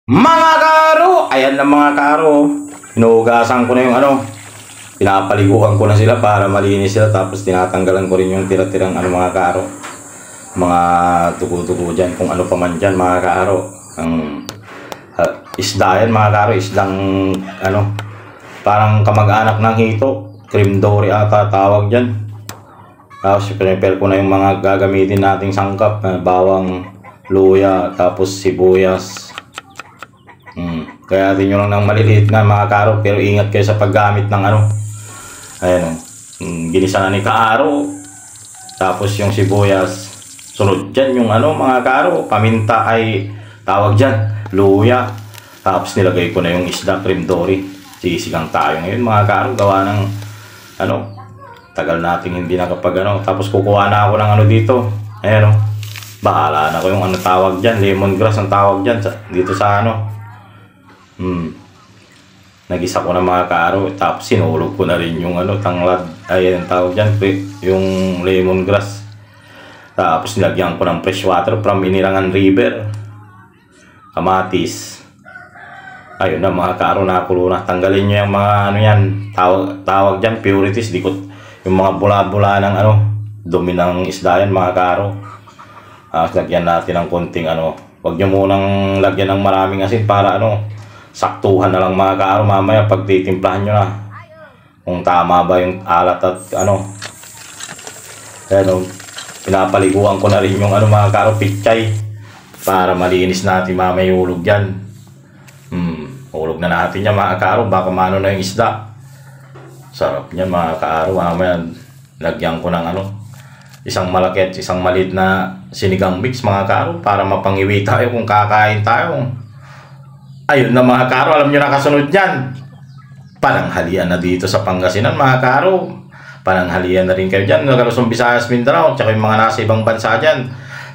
Mga karo! Ayan na mga karo. Hinugasan ko na yung pinapaliguan ko na sila para malinis sila. Tapos tinatanggalan ko rin yung tira-tirang mga karo. Mga tugo-tugo dyan. Kung ano pa man dyan mga karo. Ang isda yan mga karo. Isdang parang kamag-anak ng hito. Cream dory ata tawag dyan. Tapos prepare ko na yung mga gagamitin nating sangkap. Bawang, luya, tapos sibuyas. Kaya din nyo lang ng maliliit na mga karo, pero ingat kayo sa paggamit ng ayan ginisa na ni kaaro. Tapos yung sibuyas, sunod dyan yung mga karo, paminta ay tawag dyan, luya. Tapos nilagay ko na yung isda, cream dory. Sisigang tayo ngayon mga karo, gawa ng tagal nating hindi nakapag Tapos kukuha na ako ng dito, ayan bahala na ko yung tawag dyan, lemongrass ang tawag dyan dito sa nagisa ko na mga karo. Tapos sinulog ko na rin yung tanglad, ay ang tawag dyan, yung lemongrass. Tapos nilagyan ko ng fresh water from Inirangan River. Kamatis. Ayun na mga karo, nakulo na. Tanggalin nyo yung mga yan, tawag dyan, purities, dikot. Yung mga bula-bula ng dumi ng isda yan mga karo. Lagyan natin ng konting wag nyo munang lagyan ng maraming asin para saktuhan na lang mga karo. Mamaya pag titimplahan nyo na kung tama ba yung alat at pinapaliguan ko na rin yung mga karo, pichay, para malinis natin mamaya yung ulog dyan. Ulog na natin yan mga karo, baka mano na yung isda. Sarap niyan mga karo. Mamaya lagyan ko ng isang malaki at isang maliit na sinigang mix mga karo, para mapangiwi tayo kung kakain tayo. Ayun na mga karo, alam nyo na kasunod yan, pananghalian na dito sa Pangasinan mga karo. Pananghalian na rin kayo dyan, Luzon, Visayas, Mindanao, tsaka yung mga nasa ibang bansa dyan.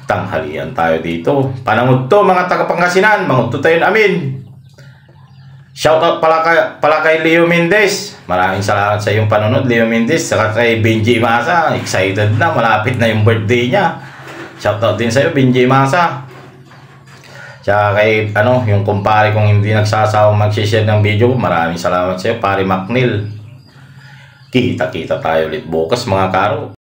Tanghalian tayo dito. Panangudto mga taga Pangasinan, mangudto tayo namin. Shoutout pala kay Leo Mendez. Maraming salamat sa iyong panonood, Leo Mendez. Saka kay Benji Masa, excited na, malapit na yung birthday niya. Shoutout din sa iyo, Benji Masa. Tsaka kay yung kumpare kong hindi nagsasawang mag-share ng video, maraming salamat sa iyo, pare McNeil. Kita-kita tayo ulit bukas mga karo.